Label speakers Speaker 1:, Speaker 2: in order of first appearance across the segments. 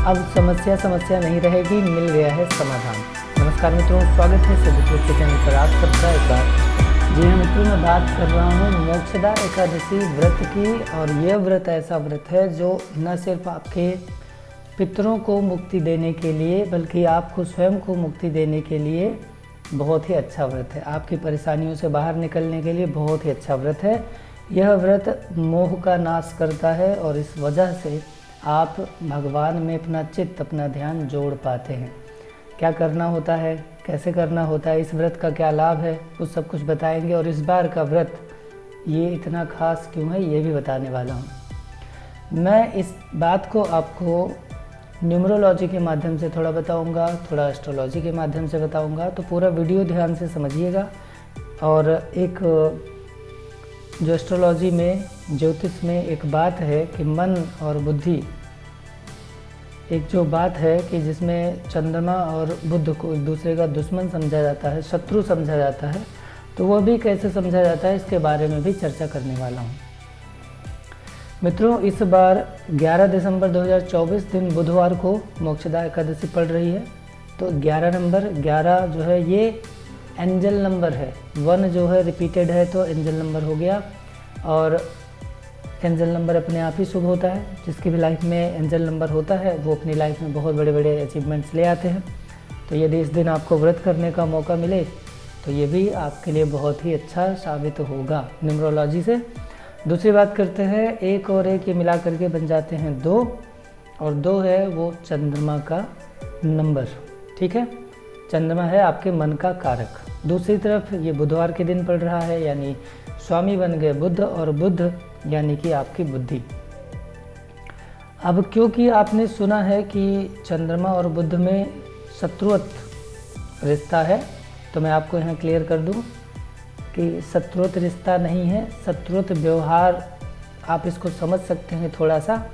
Speaker 1: अब समस्या नहीं रहेगी, मिल गया है समाधान। नमस्कार मित्रों, स्वागत है सदगुरु के चैनल पर आप सबका एक बार। जी हाँ मित्रों, मैं बात कर रहा हूँ मोक्षदा एकादशी व्रत की। और यह व्रत ऐसा व्रत है जो न सिर्फ आपके पितरों को मुक्ति देने के लिए बल्कि आपको स्वयं को मुक्ति देने के लिए बहुत ही अच्छा व्रत है। आपकी परेशानियों से बाहर निकलने के लिए बहुत ही अच्छा व्रत है। यह व्रत मोह का नाश करता है और इस वजह से आप भगवान में अपना चित्त, अपना ध्यान जोड़ पाते हैं। क्या करना होता है, कैसे करना होता है, इस व्रत का क्या लाभ है, वो सब कुछ बताएंगे। और इस बार का व्रत ये इतना खास क्यों है, ये भी बताने वाला हूँ। मैं इस बात को आपको न्यूमरोलॉजी के माध्यम से थोड़ा बताऊंगा, थोड़ा एस्ट्रोलॉजी के माध्यम से बताऊंगा, तो पूरा वीडियो ध्यान से समझिएगा। और एक जो एस्ट्रोलॉजी में, ज्योतिष में एक बात है कि मन और बुद्धि, एक जो बात है कि जिसमें चंद्रमा और बुध को एक दूसरे का दुश्मन समझा जाता है, शत्रु समझा जाता है, तो वह भी कैसे समझा जाता है इसके बारे में भी चर्चा करने वाला हूँ। मित्रों, इस बार 11 दिसंबर 2024 दिन बुधवार को मोक्षदा एकादशी पड़ रही है। तो 11 नंबर, 11 जो है ये एंजल नंबर है। 1 जो है रिपीटेड है तो एंजल नंबर हो गया। और एंजल नंबर अपने आप ही शुभ होता है। जिसकी भी लाइफ में एंजल नंबर होता है वो अपनी लाइफ में बहुत बड़े बड़े अचीवमेंट्स ले आते हैं। तो यदि इस दिन आपको व्रत करने का मौका मिले तो ये भी आपके लिए बहुत ही अच्छा साबित होगा न्यूमरोलॉजी से। दूसरी बात करते हैं, 1 और 1 ये मिला करके बन जाते हैं 2, और 2 है वो चंद्रमा का नंबर। ठीक है, चंद्रमा है आपके मन का कारक। दूसरी तरफ ये बुधवार के दिन पड़ रहा है, यानी स्वामी बन गए बुध, और बुध यानी कि आपकी बुद्धि। अब क्योंकि आपने सुना है कि चंद्रमा और बुध में शत्रुत्व रिश्ता है, तो मैं आपको यहाँ क्लियर कर दूँ कि शत्रुत्व रिश्ता नहीं है, शत्रुत्व व्यवहार आप इसको समझ सकते हैं थोड़ा सा।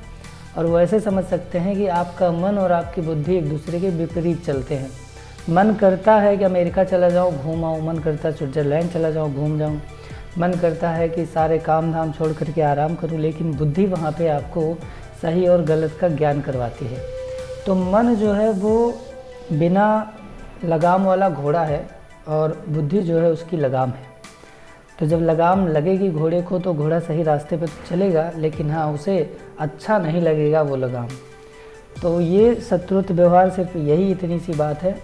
Speaker 1: और वैसे समझ सकते हैं कि आपका मन और आपकी बुद्धि एक दूसरे के विपरीत चलते हैं। मन करता है कि अमेरिका चला जाऊँ, घूम आऊँ, मन करता है स्विट्ज़रलैंड चला जाऊँ, घूम जाऊँ, मन करता है कि सारे काम धाम छोड़ करके आराम करूँ, लेकिन बुद्धि वहाँ पे आपको सही और गलत का ज्ञान करवाती है। तो मन जो है वो बिना लगाम वाला घोड़ा है और बुद्धि जो है उसकी लगाम है। तो जब लगाम लगेगी घोड़े को तो घोड़ा सही रास्ते पे तो चलेगा, लेकिन हाँ उसे अच्छा नहीं लगेगा वो लगाम। तो ये शत्रुत्व व्यवहार सिर्फ यही इतनी सी बात है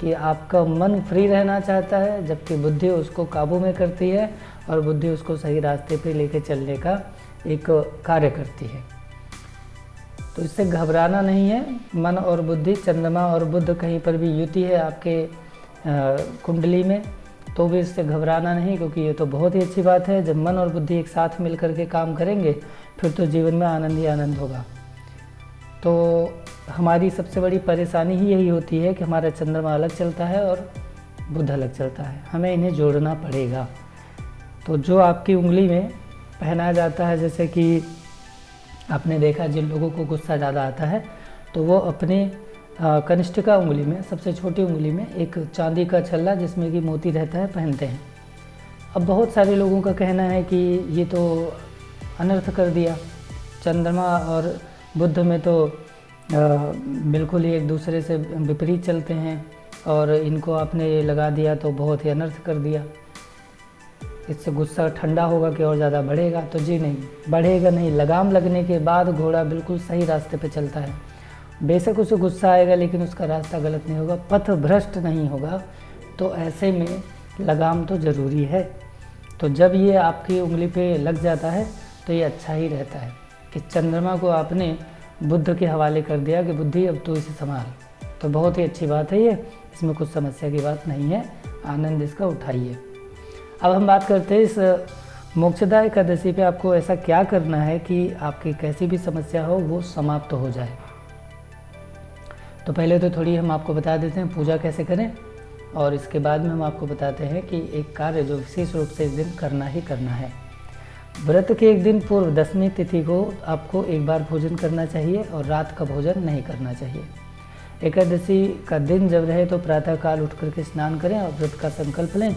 Speaker 1: कि आपका मन फ्री रहना चाहता है, जबकि बुद्धि उसको काबू में करती है और बुद्धि उसको सही रास्ते पे लेके चलने का एक कार्य करती है। तो इससे घबराना नहीं है। मन और बुद्धि, चंद्रमा और बुध कहीं पर भी युति है आपके कुंडली में, तो भी इससे घबराना नहीं, क्योंकि ये तो बहुत ही अच्छी बात है। जब मन और बुद्धि एक साथ मिल करके काम करेंगे फिर तो जीवन में आनंद ही आनंद होगा। तो हमारी सबसे बड़ी परेशानी ही यही होती है कि हमारा चंद्रमा अलग चलता है और बुध अलग चलता है, हमें इन्हें जोड़ना पड़ेगा। तो जो आपकी उंगली में पहनाया जाता है, जैसे कि आपने देखा जिन लोगों को गुस्सा ज़्यादा आता है तो वो अपने कनिष्ठिका उंगली में, सबसे छोटी उंगली में एक चांदी का छल्ला जिसमें कि मोती रहता है पहनते हैं। अब बहुत सारे लोगों का कहना है कि ये तो अनर्थ कर दिया, चंद्रमा और बुध में तो बिल्कुल ही एक दूसरे से विपरीत चलते हैं और इनको आपने लगा दिया तो बहुत ही अनर्थ कर दिया, इससे गुस्सा ठंडा होगा कि और ज़्यादा बढ़ेगा। तो जी नहीं, बढ़ेगा नहीं। लगाम लगने के बाद घोड़ा बिल्कुल सही रास्ते पे चलता है। बेशक उसे गुस्सा आएगा लेकिन उसका रास्ता गलत नहीं होगा, पथ भ्रष्ट नहीं होगा। तो ऐसे में लगाम तो ज़रूरी है। तो जब ये आपकी उंगली पे लग जाता है तो ये अच्छा ही रहता है कि चंद्रमा को आपने बुध के हवाले कर दिया कि बुद्धि अब तो इसे संभाल। तो बहुत ही अच्छी बात है ये, इसमें कुछ समस्या की बात नहीं है, आनंद इसका उठाइए। अब हम बात करते हैं इस मोक्षदा एकादशी पे आपको ऐसा क्या करना है कि आपकी कैसी भी समस्या हो वो समाप्त हो जाए। तो पहले तो थोड़ी हम आपको बता देते हैं पूजा कैसे करें, और इसके बाद में हम आपको बताते हैं कि एक कार्य जो विशेष रूप से इस दिन करना ही करना है। व्रत के एक दिन पूर्व 10वीं तिथि को आपको एक बार भोजन करना चाहिए और रात का भोजन नहीं करना चाहिए। एकादशी का दिन जब रहे तो प्रातःकाल उठ करके स्नान करें और व्रत का संकल्प लें।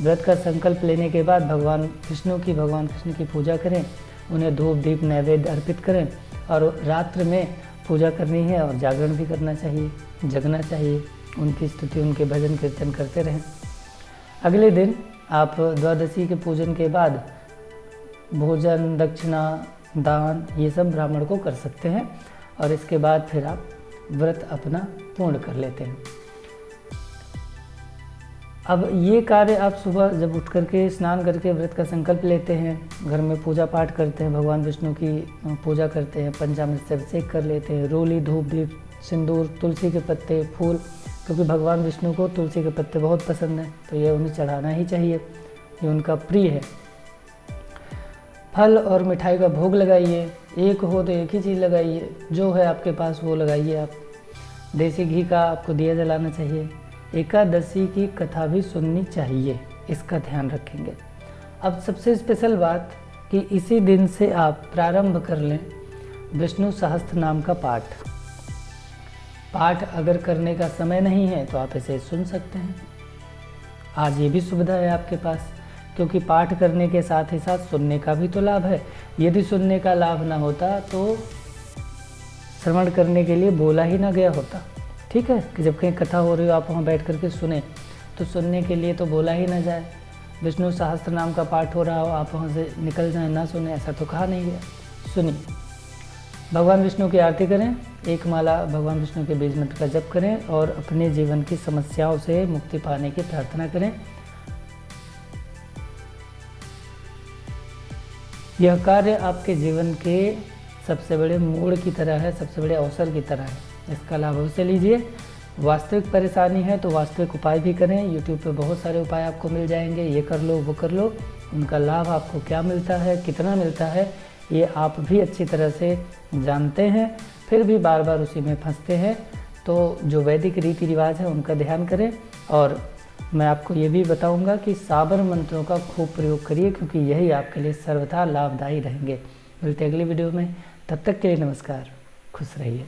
Speaker 1: व्रत का संकल्प लेने के बाद भगवान कृष्ण की पूजा करें, उन्हें धूप दीप नैवेद्य अर्पित करें और रात्र में पूजा करनी है और जागरण भी करना चाहिए, जगना चाहिए, उनकी स्तुति, उनके भजन कीर्तन करते रहें। अगले दिन आप द्वादशी के पूजन के बाद भोजन, दक्षिणा, दान ये सब ब्राह्मण को कर सकते हैं और इसके बाद फिर आप व्रत अपना पूर्ण कर लेते हैं। अब ये कार्य आप सुबह जब उठ करके स्नान करके व्रत का संकल्प लेते हैं, घर में पूजा पाठ करते हैं, भगवान विष्णु की पूजा करते हैं, पंचामृत से अभिषेक कर लेते हैं, रोली, धूप, दीप, सिंदूर, तुलसी के पत्ते, फूल, क्योंकि भगवान विष्णु को तुलसी के पत्ते बहुत पसंद हैं तो ये उन्हें चढ़ाना ही चाहिए, ये उनका प्रिय है। फल और मिठाई का भोग लगाइए, एक हो तो एक ही चीज़ लगाइए, जो है आपके पास वो लगाइए आप। देसी घी का आपको दिया जलाना चाहिए। एकादशी की कथा भी सुननी चाहिए, इसका ध्यान रखेंगे। अब सबसे स्पेशल बात कि इसी दिन से आप प्रारंभ कर लें विष्णु सहस्त्र नाम का पाठ अगर करने का समय नहीं है तो आप इसे सुन सकते हैं। आज ये भी सुविधा है आपके पास, क्योंकि पाठ करने के साथ ही साथ सुनने का भी तो लाभ है। यदि सुनने का लाभ ना होता तो श्रवण करने के लिए बोला ही ना गया होता। ठीक है कि जब कहीं कथा हो रही हो आप वहाँ बैठ करके सुने, तो सुनने के लिए तो बोला ही ना जाए। विष्णु सहस्त्र नाम का पाठ हो रहा हो, आप वहाँ से निकल जाएं ना सुने, ऐसा तो कहा नहीं गया। सुनिए, भगवान विष्णु की आरती करें, एक माला भगवान विष्णु के बीज मंत्र का जप करें और अपने जीवन की समस्याओं से मुक्ति पाने की प्रार्थना करें। यह कार्य आपके जीवन के सबसे बड़े मोड़ की तरह है, सबसे बड़े अवसर की तरह है, इसका लाभ अवश्य लीजिए। वास्तविक परेशानी है तो वास्तविक उपाय भी करें। यूट्यूब पे बहुत सारे उपाय आपको मिल जाएंगे, ये कर लो, वो कर लो, उनका लाभ आपको क्या मिलता है, कितना मिलता है, ये आप भी अच्छी तरह से जानते हैं, फिर भी बार बार उसी में फंसते हैं। तो जो वैदिक रीति रिवाज है उनका ध्यान करें। और मैं आपको ये भी बताऊंगा कि साबर मंत्रों का खूब प्रयोग करिए, क्योंकि यही आपके लिए सर्वथा लाभदायी रहेंगे। मिलते हैं अगली वीडियो में, तब तक के लिए नमस्कार, खुश रहिए।